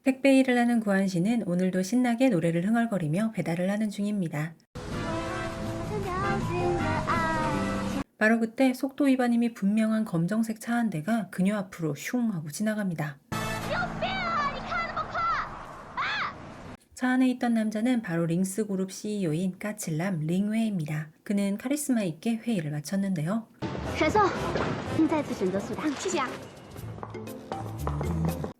택배 일을 하는 구한 씨는 오늘도 신나게 노래를 흥얼거리며 배달을 하는 중입니다. 바로 그때 속도 위반임이 분명한 검정색 차 한 대가 그녀 앞으로 슝 하고 지나갑니다. 차 안에 있던 남자는 바로 링스 그룹 CEO인 까칠남 링웨이입니다. 그는 카리스마 있게 회의를 마쳤는데요. 闪送，您再次选择速达，谢谢啊。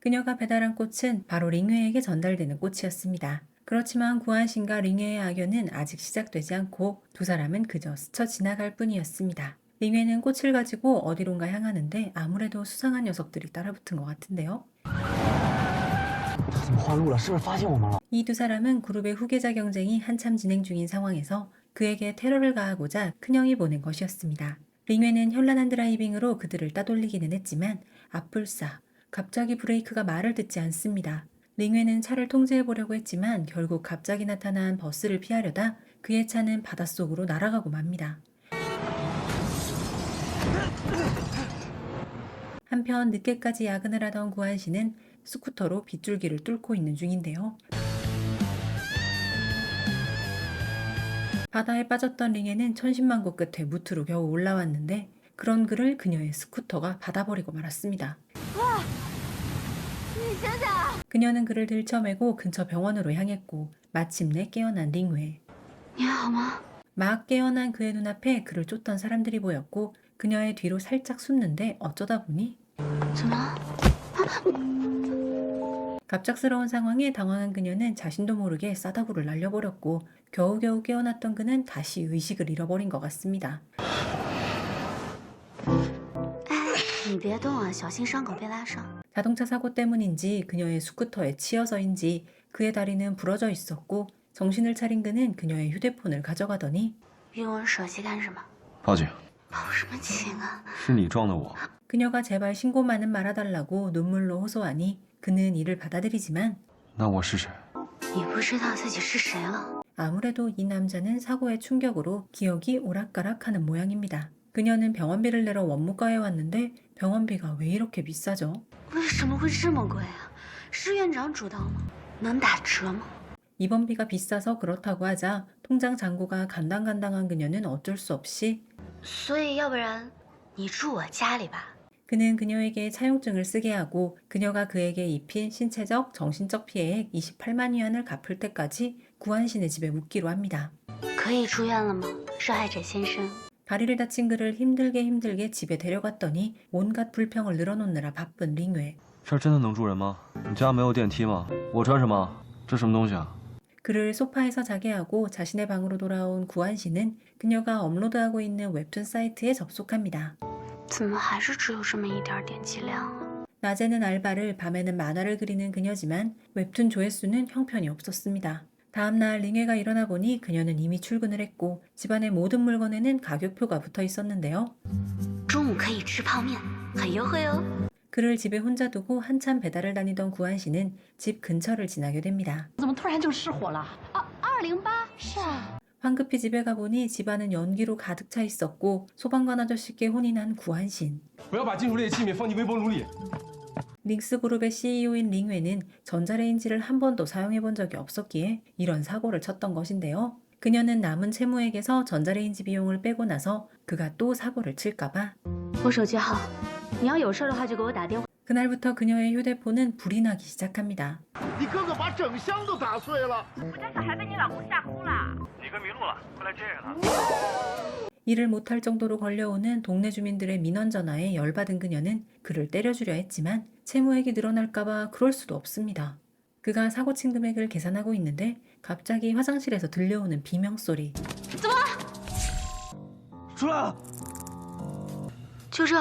그녀가 배달한 꽃은 바로 링웨이에게 전달되는 꽃이었습니다. 그렇지만 구한신과 링웨이의 악연은 아직 시작되지 않고 두 사람은 그저 스쳐 지나갈 뿐이었습니다. 링웨이는 꽃을 가지고 어디론가 향하는데 아무래도 수상한 녀석들이 따라붙은 것 같은데요. 이 두 사람은 그룹의 후계자 경쟁이 한참 진행 중인 상황에서 그에게 테러를 가하고자 큰형이 보낸 것이었습니다. 링웨이는 현란한 드라이빙으로 그들을 따돌리기는 했지만 앞불싸 갑자기 브레이크가 말을 듣지 않습니다. 링웨이는 차를 통제해보려고 했지만 결국 갑자기 나타난 버스를 피하려다 그의 차는 바닷속으로 날아가고 맙니다. 한편 늦게까지 야근을 하던 구한 씨는 스쿠터로 빗줄기를 뚫고 있는 중인데요. 바다에 빠졌던 링웨이는 천신만고 끝에 무트로 겨우 올라왔는데 그런 그를 그녀의 스쿠터가 받아버리고 말았습니다. 그녀는 그를 들쳐매고 근처 병원으로 향했고 마침내 깨어난 링웨이. 막 깨어난 그의 눈앞에 그를 쫓던 사람들이 보였고 그녀의 뒤로 살짝 숨는데 어쩌다 보니 갑작스러운 상황에 당황한 그녀는 자신도 모르게 싸다구를 날려버렸고 겨우겨우 깨어났던 그는 다시 의식을 잃어버린 것 같습니다. 你别动啊，小心伤口被拉伤。 자동차 사고 때문인지 그녀의 스쿠터에 치여서인지 그의 다리는 부러져 있었고 정신을 차린 그는 그녀의 휴대폰을 가져가더니 用我手机干什么？报警，报什么警啊？是你撞的我。 그녀가 제발 신고만은 말아달라고 눈물로 호소하니 그는 이를 받아들이지만 那我是谁？你不知道自己是谁了？ 아무래도 이 남자는 사고의 충격으로 기억이 오락가락하는 모양입니다. 그녀는 병원비를 내러 원무과에 왔는데 병원비가 왜 이렇게 비싸죠? 为什么会这么贵啊？是院长主刀吗？能打折吗？ 입원비가 비싸서 그렇다고 하자 통장 잔고가 간당간당한 그녀는 어쩔 수 없이 所以要不然你住我家里吧。 그는 그녀에게 차용증을 쓰게 하고 그녀가 그에게 입힌 신체적, 정신적 피해액 28만 위안을 갚을 때까지 구한신의 집에 묵기로 합니다. 可以出院了吗，受害者先生？ 다리를 다친 그를 힘들게 집에 데려갔더니 온갖 불평을 늘어놓느라 바쁜 링웨이. 这儿真的能住人吗？你家没有电梯吗？我穿什么？这什么东西啊？ 그를 소파에서 자게 하고 자신의 방으로 돌아온 구한신은 그녀가 업로드하고 있는 웹툰 사이트에 접속합니다. 怎么还是只有这么一点点击量啊？ 낮에는 알바를, 밤에는 만화를 그리는 그녀지만 웹툰 조회수는 형편이 없었습니다. 다음날 링웨이가 일어나 보니 그녀는 이미 출근을 했고 집안의 모든 물건에는 가격표가 붙어 있었는데요. 中午可以吃泡面，很优惠哦。 그를 집에 혼자 두고 한참 배달을 다니던 구한 씨는 집 근처를 지나게 됩니다. 怎么突然就失火了？啊，208是啊。 황급히 집에 가보니 집안은 연기로 가득 차 있었고 소방관 아저씨께 혼이 난 구한 신. 不要把金属类器皿放进微波炉里。 링스 그룹의 CEO인 링웨는 전자레인지를 한 번도 사용해 본 적이 없었기에 이런 사고를 쳤던 것인데요. 그녀는 남은 채무액에서 전자레인지 비용을 빼고 나서 그가 또 사고를 칠까봐 我手机号，你要有事的话就给我打电话。 그날부터 그녀의 휴대폰은 불이 나기 시작합니다. 你哥哥把整箱都打碎了。我家小孩被你老公吓哭了。你哥迷路了，快来接着他。 일을 못할 정도로 걸려오는 동네 주민들의 민원 전화에 열받은 그녀는 그를 때려주려 했지만 채무액이 늘어날까봐 그럴 수도 없습니다. 그가 사고 친 금액을 계산하고 있는데 갑자기 화장실에서 들려오는 비명소리. 出来！就这，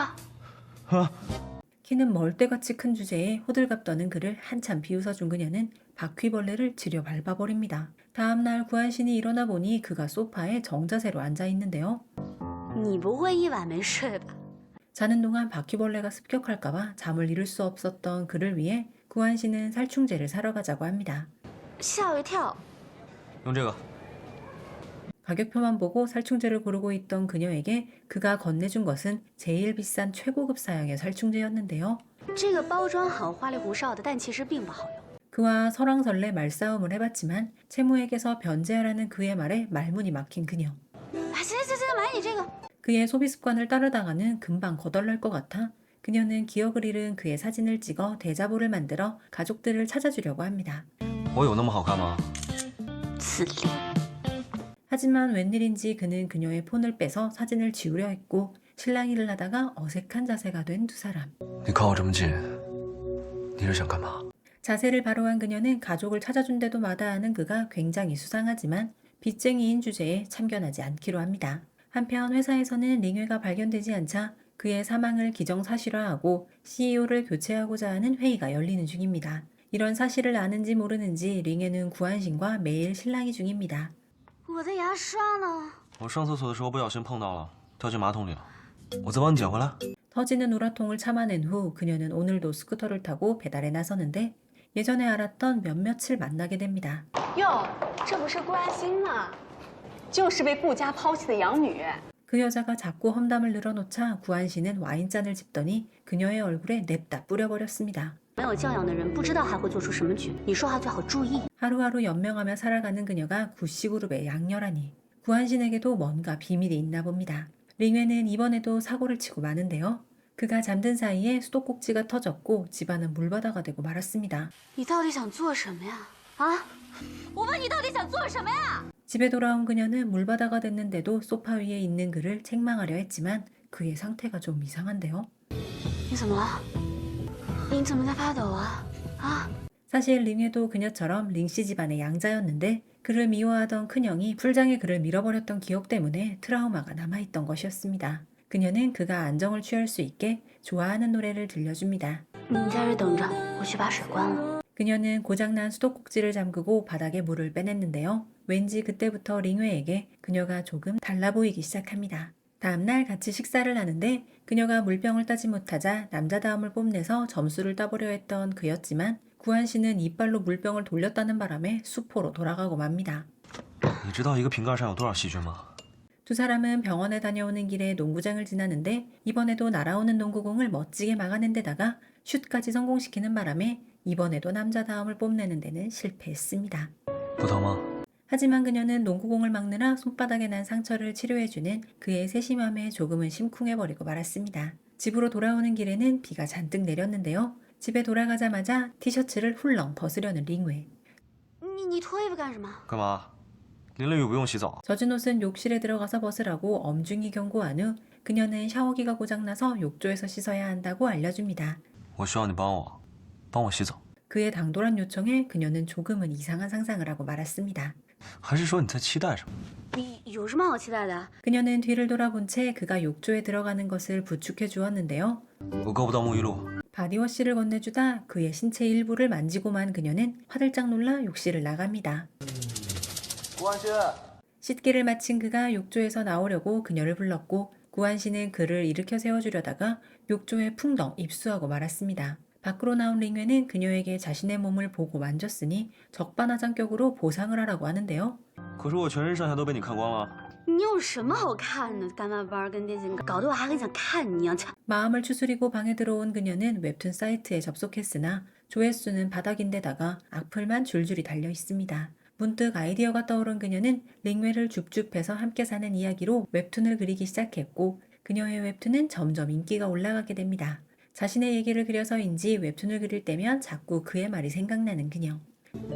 키는 멀대같이 큰 주제에 호들갑 떠는 그를 한참 비웃어준 그녀는 바퀴벌레를 지려 밟아버립니다. 다음날 구한신이 일어나 보니 그가 소파에 정자세로 앉아있는데요. 你不会一晚没睡吧？ 자는 동안 바퀴벌레가 습격할까봐 잠을 이룰 수 없었던 그를 위해 구한신은 살충제를 사러 가자고 합니다. 吓我一跳。用这个。 가격표만 보고 살충제를 고르고 있던 그녀에게 그가 건네준 것은 제일 비싼 최고급 사양의 살충제였는데요. 这个包装很花里胡哨的，但其实并不好用。 그와 설왕설래 말싸움을 해봤지만 채무에게서 변제하라는 그의 말에 말문이 막힌 그녀. 啊，行行行，买你这个。 그의 소비 습관을 따르다가는 금방 거덜날 것 같아 그녀는 기억을 잃은 그의 사진을 찍어 대자보를 만들어 가족들을 찾아주려고 합니다. 我有那么好看吗？自恋。 하지만 웬일인지 그는 그녀의 폰을 빼서 사진을 지우려 했고 실랑이를 하다가 어색한 자세가 된 두 사람. 你靠我这么近，你是想干嘛？ 자세를 바로 한 그녀는 가족을 찾아준데도 마다하는 그가 굉장히 수상하지만 빚쟁이인 주제에 참견하지 않기로 합니다. 한편 회사에서는 링웨가 발견되지 않자 그의 사망을 기정사실화하고 CEO를 교체하고자 하는 회의가 열리는 중입니다. 이런 사실을 아는지 모르는지 링웨는 구한신과 매일 실랑이 중입니다. 我的牙刷呢？我上厕所的时候不小心碰到了，掉进马桶里了。我再帮你捡回来。 터지는 우라통을 참아낸 후 그녀는 오늘도 스쿠터를 타고 배달에 나서는데 예전에 알았던 몇몇을 만나게 됩니다. 哟，这不是顾安心吗？就是被顾家抛弃的养女。 그 여자가 자꾸 험담을 늘어놓자 구한신은 와인잔을 집더니 그녀의 얼굴에 냅다 뿌려버렸습니다. 没有教养的人不知道还会做出什么局，你说话最好注意。 하루하루 연명하며 살아가는 그녀가 구씨그룹의 양녀라니 구한신에게도 뭔가 비밀이 있나 봅니다. 링웨는 이번에도 사고를 치고 마는데요. 그가 잠든 사이에 수도꼭지가 터졌고 집안은 물바다가 되고 말았습니다. 你到底想做什么呀？啊！我问你到底想做什么呀？ 집에 돌아온 그녀는 물바다가 됐는데도 소파 위에 있는 그를 책망하려 했지만 그의 상태가 좀 이상한데요. 你怎么了？你怎么在发抖啊？啊！ 사실 링웨도 그녀처럼 링씨 집안의 양자였는데 그를 미워하던 큰형이 풀장에 그를 밀어버렸던 기억 때문에 트라우마가 남아있던 것이었습니다. 그녀는 그가 안정을 취할 수 있게 좋아하는 노래를 들려줍니다. 你在这等着，我去把水关了。 그녀는 고장난 수도꼭지를 잠그고 바닥에 물을 빼냈는데요. 왠지 그때부터 링웨에게 그녀가 조금 달라 보이기 시작합니다. 다음날 같이 식사를 하는데 그녀가 물병을 따지 못하자 남자다움을 뽐내서 점수를 따보려 했던 그였지만 구한신은 이빨로 물병을 돌렸다는 바람에 수포로 돌아가고 맙니다. 你知道一个瓶盖上有多少细菌吗？ 두 사람은 병원에 다녀오는 길에 농구장을 지나는데 이번에도 날아오는 농구공을 멋지게 막아낸 데다가 슛까지 성공시키는 바람에 이번에도 남자다움을 뽐내는 데는 실패했습니다. 不疼吗？ 하지만 그녀는 농구공을 막느라 손바닥에 난 상처를 치료해주는 그의 세심함에 조금은 심쿵해버리고 말았습니다. 집으로 돌아오는 길에는 비가 잔뜩 내렸는데요. 집에 돌아가자마자 티셔츠를 훌렁 벗으려는 링웨. 你脱衣服干什么？干嘛？淋了雨不用洗澡。 젖은 옷은 욕실에 들어가서 벗으라고 엄중히 경고한 후 그녀는 샤워기가 고장나서 욕조에서 씻어야 한다고 알려줍니다. 我需要你帮我洗澡。 그의 당돌한 요청에 그녀는 조금은 이상한 상상을 하고 말았습니다. 还是说你在期待什么？你有什么好期待的？ 그녀는 뒤를 돌아본 채 그가 욕조에 들어가는 것을 부축해 주었는데요. 我够不到沐浴露。 바디워시를 건네주다 그의 신체 일부를 만지고만 그녀는 화들짝 놀라 욕실을 나갑니다. 씻기를 마친 그가 욕조에서 나오려고 그녀를 불렀고 구한신은 그를 일으켜 세워주려다가 욕조에 풍덩 입수하고 말았습니다. 밖으로 나온 링웨는 그녀에게 자신의 몸을 보고 만졌으니 적반하장격으로 보상을 하라고 하는데요. 可是我全身上下都被你看光了。你有什么好看的？干嘛班跟电线搞得我还很想看你一样。 마음을 추스리고 방에 들어온 그녀는 웹툰 사이트에 접속했으나 조회수는 바닥인데다가 악플만 줄줄이 달려 있습니다. 문득 아이디어가 떠오른 그녀는 링웨를 줍줍해서 함께 사는 이야기로 웹툰을 그리기 시작했고 그녀의 웹툰은 점점 인기가 올라가게 됩니다. 자신의 얘기를 그려서인지 웹툰을 그릴 때면 자꾸 그의 말이 생각나는 그녀.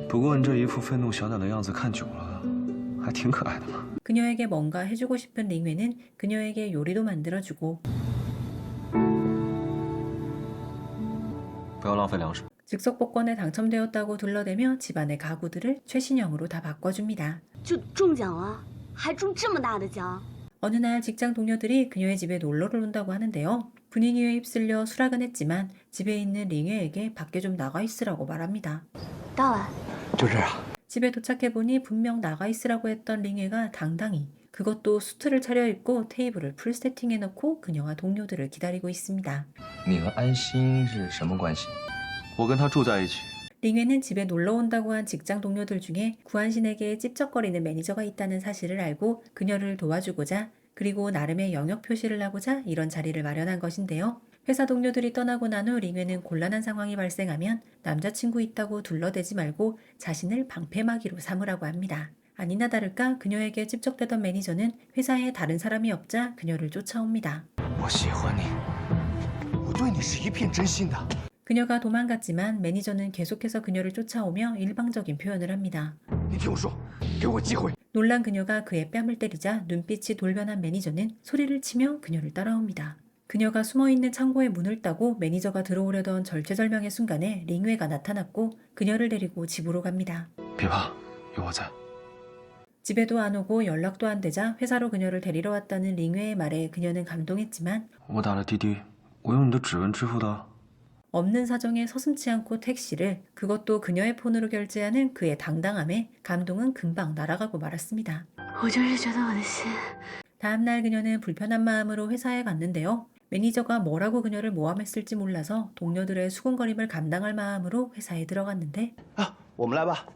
不过你这一副愤怒小鸟的样子看久了，还挺可爱的嘛。 그녀에게 뭔가 해주고 싶은 링웨는 그녀에게 요리도 만들어주고 不要浪费粮食。 즉석 복권에 당첨되었다고 둘러대며 집안의 가구들을 최신형으로 다 바꿔줍니다. 就中奖了，还中这么大的奖。 어느 날 직장 동료들이 그녀의 집에 놀러를 온다고 하는데요. 분위기에 휩쓸려 수락은 했지만 집에 있는 링웨에게 밖에 좀 나가 있으라고 말합니다. 到了。就这样。 집에 도착해보니 분명 나가 있으라고 했던 링웨가 당당히 그것도 수트를 차려입고 테이블을 풀 세팅해놓고 그녀와 동료들을 기다리고 있습니다. 你和安心是什么关系？我跟他住在一起。 링웨는 집에 놀러 온다고 한 직장 동료들 중에 구한신에게 찝쩍거리는 매니저가 있다는 사실을 알고 그녀를 도와주고자 그리고 나름의 영역 표시를 하고자 이런 자리를 마련한 것인데요. 회사 동료들이 떠나고 난 후 링웨는 곤란한 상황이 발생하면 남자친구 있다고 둘러대지 말고 자신을 방패막이로 삼으라고 합니다. 아니나 다를까 그녀에게 찝적대던 매니저는 회사에 다른 사람이 없자 그녀를 쫓아옵니다. 我喜欢你，我对你是一片真心的。 그녀가 도망갔지만 매니저는 계속해서 그녀를 쫓아오며 일방적인 표현을 합니다. 你听我说，给我机会。 놀란 그녀가 그의 뺨을 때리자 눈빛이 돌변한 매니저는 소리를 치며 그녀를 따라옵니다. 그녀가 숨어있는 창고의 문을 따고 매니저가 들어오려던 절체절명의 순간에 링웨가 나타났고 그녀를 데리고 집으로 갑니다. 别怕，有我在。 집에도 안 오고 연락도 안 되자 회사로 그녀를 데리러 왔다는 링웨의 말에 그녀는 감동했지만 我打了滴滴，我用你的指纹支付的。 없는 사정에 서슴지 않고 택시를 그것도 그녀의 폰으로 결제하는 그의 당당함에 감동은 금방 날아가고 말았습니다. 我就是觉得我的心 다음날 그녀는 불편한 마음으로 회사에 갔는데요. 매니저가 뭐라고 그녀를 모함했을지 몰라서 동료들의 수군거림을 감당할 마음으로 회사에 들어갔는데 我们来吧。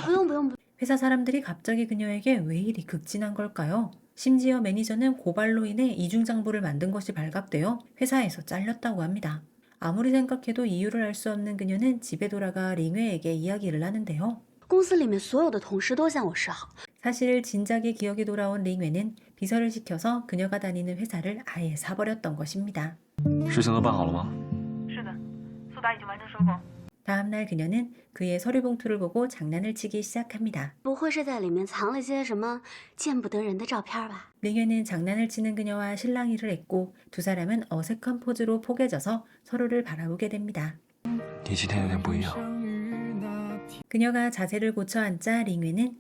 不用不用不用， 회사 사람들이 갑자기 그녀에게 왜 이리 극진한 걸까요? 심지어 매니저는 고발로 인해 이중장부를 만든 것이 발각되어 회사에서 잘렸다고 합니다. 아무리 생각해도 이유를 알 수 없는 그녀는 집에 돌아가 링웨에게 이야기를 하는데요. 公司里面所有的同事都向我示好， 사실 진작에 기억이 돌아온 링웨는 비서를 시켜서 그녀가 다니는 회사를 아예 사버렸던 것입니다. 事情都办好了吗？是的，苏达已经完成收购。 다음날 그녀는 그의 서류 봉투를 보고 장난을 치기 시작합니다. 不会是在里面藏了些什么见不得人的照片吧？ 링웨는 장난을 치는 그녀와 실랑이를 했고 두 사람은 어색한 포즈로 포개져서 서로를 바라보게 됩니다. 你今天有点不一样。 그녀가 자세를 고쳐 앉자 링웨는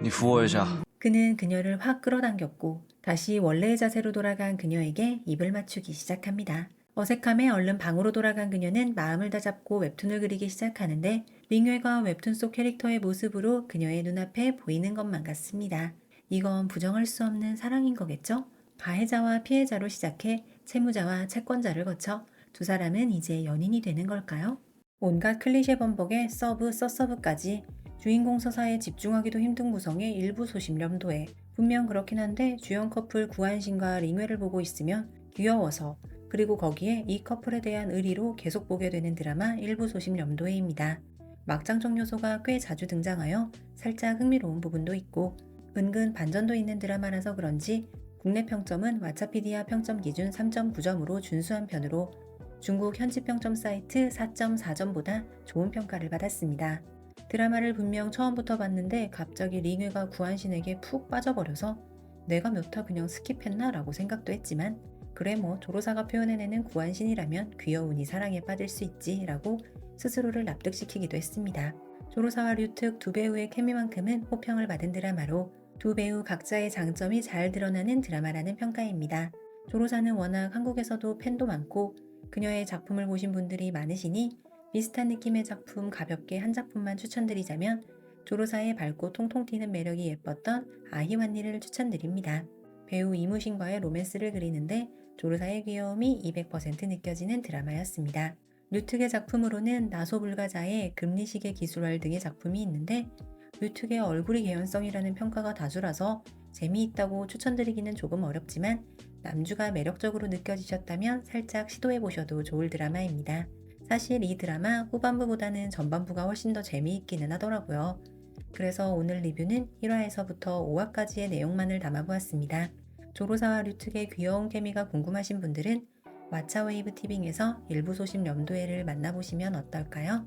你扶我一下。 그는 그녀를 확 끌어당겼고 다시 원래의 자세로 돌아간 그녀에게 입을 맞추기 시작합니다. 어색함에 얼른 방으로 돌아간 그녀는 마음을 다잡고 웹툰을 그리기 시작하는데 링웨가 웹툰 속 캐릭터의 모습으로 그녀의 눈앞에 보이는 것만 같습니다. 이건 부정할 수 없는 사랑인 거겠죠? 가해자와 피해자로 시작해 채무자와 채권자를 거쳐 두 사람은 이제 연인이 되는 걸까요? 온갖 클리셰 범벅에 서브, 서서브까지 주인공 서사에 집중하기도 힘든 구성의 일부 소심염도에 분명 그렇긴 한데 주연 커플 구한신과 링웨를 보고 있으면 귀여워서 그리고 거기에 이 커플에 대한 의리로 계속 보게 되는 드라마 일부 소심염도회입니다. 막장적 요소가 꽤 자주 등장하여 살짝 흥미로운 부분도 있고 은근 반전도 있는 드라마라서 그런지 국내 평점은 왓챠피디아 평점 기준 3.9점으로 준수한 편으로 중국 현지 평점 사이트 4.4점보다 좋은 평가를 받았습니다. 드라마를 분명 처음부터 봤는데 갑자기 링웨가 구한신에게 푹 빠져버려서 내가 몇 화 그냥 스킵했나 라고 생각도 했지만 그래 뭐 조로사가 표현해내는 구한신이라면 귀여우니 사랑에 빠질 수 있지 라고 스스로를 납득시키기도 했습니다. 조로사와 류특 두 배우의 케미만큼은 호평을 받은 드라마로 두 배우 각자의 장점이 잘 드러나는 드라마라는 평가입니다. 조로사는 워낙 한국에서도 팬도 많고 그녀의 작품을 보신 분들이 많으시니 비슷한 느낌의 작품 가볍게 한 작품만 추천드리자면 조로사의 밝고 통통 튀는 매력이 예뻤던 아히완니를 추천드립니다. 배우 이무신과의 로맨스를 그리는데 조로사의 귀여움이 200% 느껴지는 드라마였습니다. 류특의 작품으로는 나소불가자의 금리시계 기술활 등의 작품이 있는데 류특의 얼굴이 개연성이라는 평가가 다수라서 재미있다고 추천드리기는 조금 어렵지만 남주가 매력적으로 느껴지셨다면 살짝 시도해보셔도 좋을 드라마입니다. 사실 이 드라마 후반부보다는 전반부가 훨씬 더 재미있기는 하더라고요. 그래서 오늘 리뷰는 1화에서부터 5화까지의 내용만을 담아보았습니다. 조로사와 류특의 귀여운 케미가 궁금하신 분들은 왓챠웨이브 티빙에서 일부 소심 염도회를 만나보시면 어떨까요?